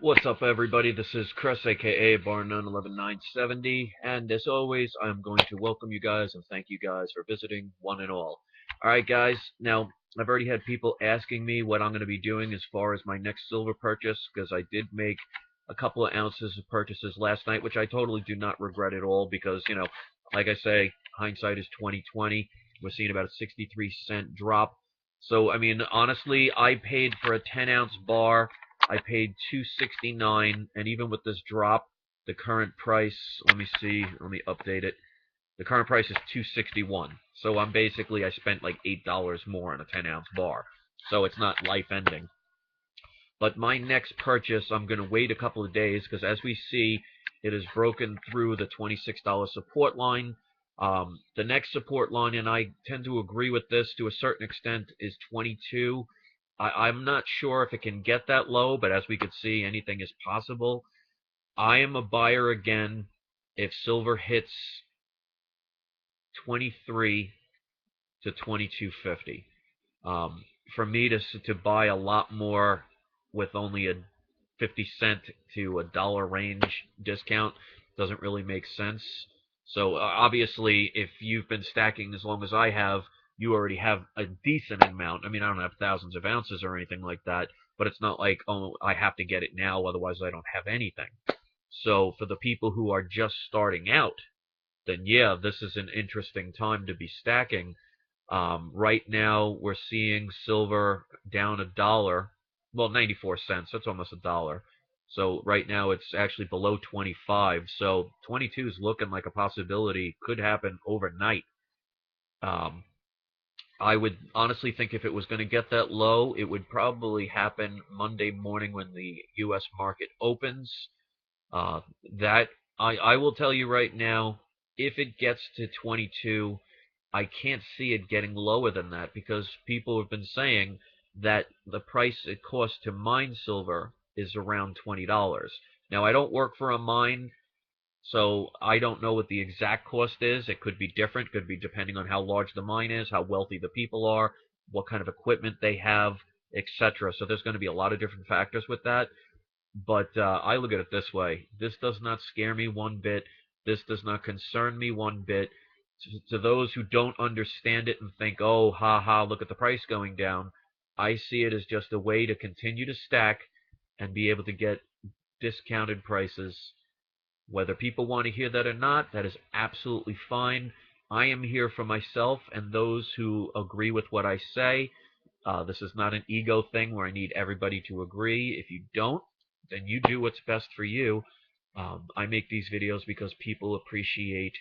What's up, everybody? This is Chris, aka Bar911970, and as always, I'm going to welcome you guys and thank you guys for visiting, one and all. Alright, guys, now, I've already had people asking me what I'm going to be doing as far as my next silver purchase, because I did make a couple of ounces of purchases last night, which I totally do not regret at all, because, like I say, hindsight is 2020. We're seeing about a 63-cent drop. So, I mean, honestly, I paid for a 10-ounce bar. I paid $2.69, and even with this drop, the current price, let me see, let me update it. The current price is $2.61. So I spent like $8 more on a 10-ounce bar. So it's not life-ending. But my next purchase, I'm going to wait a couple of days because as we see, it has broken through the $26 support line. The next support line, and I tend to agree with this to a certain extent, is 22. I'm not sure if it can get that low, but as we could see, anything is possible. I am a buyer again if silver hits 23 to 22.50. For me to buy a lot more with only a 50 cent to a dollar range discount doesn't really make sense. So obviously, if you've been stacking as long as I have, you already have a decent amount. I mean, I don't have thousands of ounces or anything like that, but it's not like, oh, I have to get it now, otherwise I don't have anything. So for the people who are just starting out, then yeah, this is an interesting time to be stacking. Right now, we're seeing silver down $1. Well, 94 cents. That's almost $1. So right now, it's actually below 25. So 22 is looking like a possibility. Could happen overnight. Um, I would honestly think if it was going to get that low, it would probably happen Monday morning when the U.S. market opens. Uh, that I will tell you right now, if it gets to 22, I can't see it getting lower than that because people have been saying that the price it costs to mine silver is around $20. Now, I don't work for a mine, so I don't know what the exact cost is. It could be different, could be depending on how large the mine is, how wealthy the people are, what kind of equipment they have, etc. So there's going to be a lot of different factors with that. But I look at it this way. This does not scare me one bit. This does not concern me one bit. To those who don't understand it and think, oh, ha ha, look at the price going down, I see it as just a way to continue to stack and be able to get discounted prices. Whether people want to hear that or not, that is absolutely fine. I am here for myself and those who agree with what I say. This is not an ego thing where I need everybody to agree. If you don't, then you do what's best for you. I make these videos because people appreciate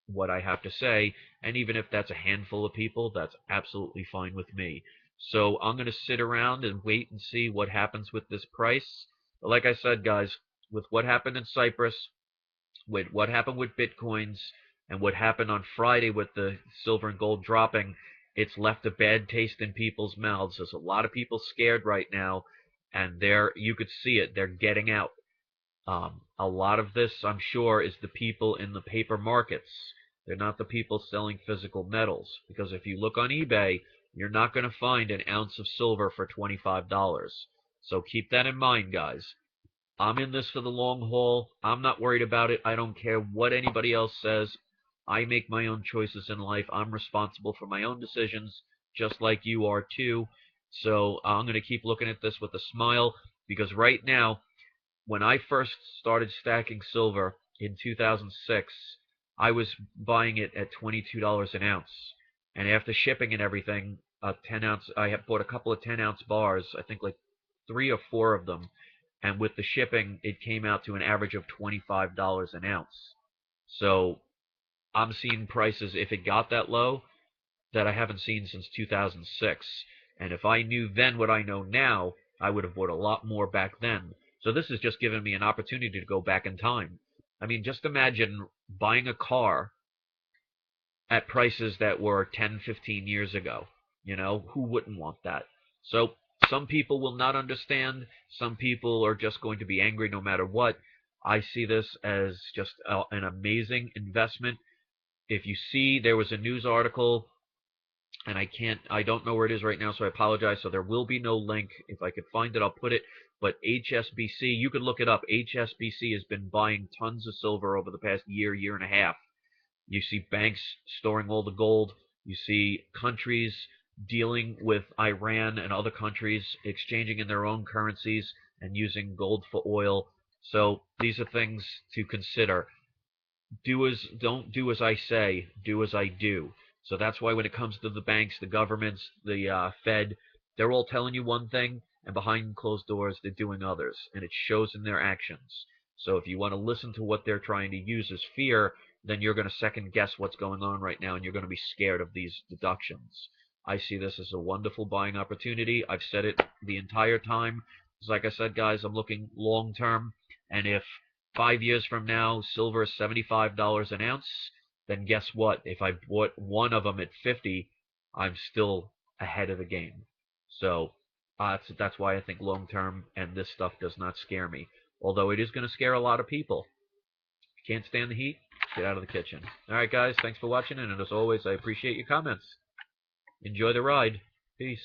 what I have to say, and even if that's a handful of people, that's absolutely fine with me. So I'm going to sit around and wait and see what happens with this price. But like I said, guys, with what happened in Cyprus, with what happened with Bitcoins, and what happened on Friday with the silver and gold dropping, it's left a bad taste in people's mouths. There's a lot of people scared right now, and you could see it. They're getting out. A lot of this, I'm sure, is the people in the paper markets. They're not the people selling physical metals. Because if you look on eBay, you're not going to find an ounce of silver for $25. So keep that in mind, guys. I'm in this for the long haul. I'm not worried about it. I don't care what anybody else says. I make my own choices in life. I'm responsible for my own decisions, just like you are too. So I'm going to keep looking at this with a smile because right now, when I first started stacking silver in 2006, I was buying it at $22 an ounce. And after shipping and everything, a 10 ounce, I had bought a couple of 10-ounce bars, I think like 3 or 4 of them. And with the shipping, it came out to an average of $25 an ounce. So I'm seeing prices, if it got that low, that I haven't seen since 2006. And if I knew then what I know now, I would have bought a lot more back then. So this has just given me an opportunity to go back in time. I mean, just imagine buying a car at prices that were 10, 15 years ago. Who wouldn't want that? So some people will not understand. Some people are just going to be angry no matter what. I see this as just an amazing investment. If you see, there was a news article and I don't know where it is right now, so I apologize. So there will be no link. If I could find it, I'll put it. But HSBC, you could look it up. HSBC has been buying tons of silver over the past year, year and a half. You see banks storing all the gold. You see countries dealing with Iran and other countries exchanging in their own currencies and using gold for oil. So these are things to consider. Don't do as I say, do as I do. So that's why when it comes to the banks, the governments, the Fed, they're all telling you one thing, and behind closed doors, they're doing others, and it shows in their actions. So if you want to listen to what they're trying to use as fear, then you're going to second guess what's going on right now, and you're going to be scared of these deductions. I see this as a wonderful buying opportunity. I've said it the entire time. Like I said, guys, I'm looking long term, and if 5 years from now, silver is $75 an ounce, then guess what? If I bought one of them at 50, I'm still ahead of the game. So that's why I think long term and this stuff does not scare me. Although it is going to scare a lot of people. If you can't stand the heat, get out of the kitchen. All right, guys, thanks for watching, and as always, I appreciate your comments. Enjoy the ride. Peace.